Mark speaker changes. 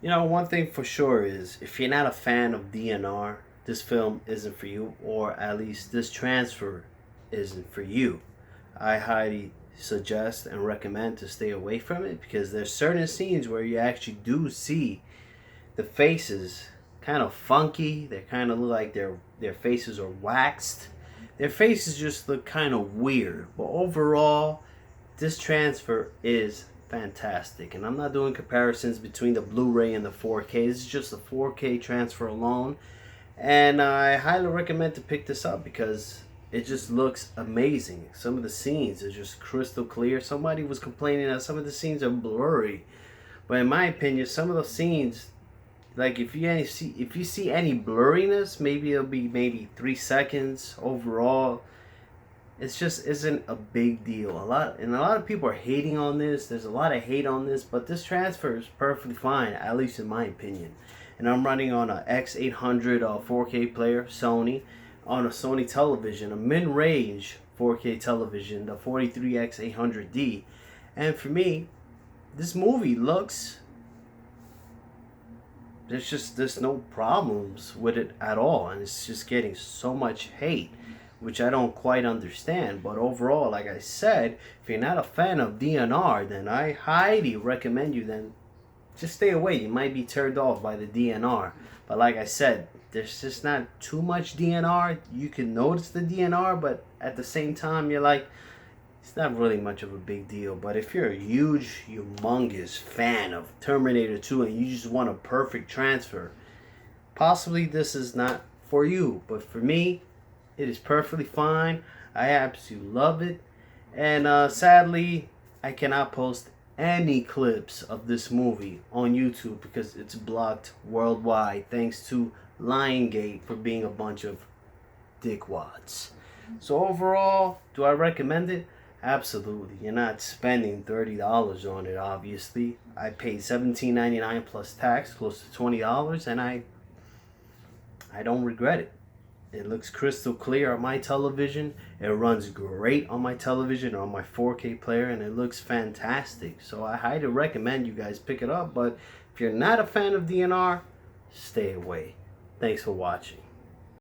Speaker 1: You know, one thing for sure is if you're not a fan of DNR, this film isn't for you, or at least this transfer isn't for you. I highly suggest and recommend to stay away from it because there's certain scenes where you actually do see the faces kind of funky. They kind of look like their faces are waxed. Their faces just look kind of weird. But overall, this transfer is fantastic. And I'm not doing comparisons between the Blu-ray and the 4K. This is just the 4K transfer alone. And I highly recommend to pick this up because it just looks amazing. Some of the scenes are just crystal clear. Somebody was complaining that some of the scenes are blurry. But in my opinion, some of the scenes, like if you see any blurriness, maybe it'll be maybe 3 seconds overall. It's just isn't a big deal. A lot of people are hating on this. There's a lot of hate on this, but this transfer is perfectly fine, at least in my opinion. And I'm running on a X800 4K player, Sony, on a Sony television, a mid-range 4K television, the 43X800D. And for me, this movie looks, there's no problems with it at all, and it's just getting so much hate, which I don't quite understand. But overall, like I said, if you're not a fan of DNR, then I highly recommend you then just stay away. You might be turned off by the DNR, but like I said, there's just not too much DNR. You can notice the DNR, but at the same time, you're like, it's not really much of a big deal. But if you're a huge, humongous fan of Terminator 2 and you just want a perfect transfer, possibly this is not for you. But for me, it is perfectly fine. I absolutely love it. And sadly, I cannot post any clips of this movie on YouTube because it's blocked worldwide thanks to Lionsgate for being a bunch of dickwads. So overall, do I recommend it? Absolutely. You're not spending $30 on it, obviously. I paid $17.99 plus tax, close to $20, and I don't regret it. It looks crystal clear on my television. It runs great on my television, on my 4K player, and it looks fantastic. So I highly recommend you guys pick it up. But if you're not a fan of DNR, stay away. Thanks for watching.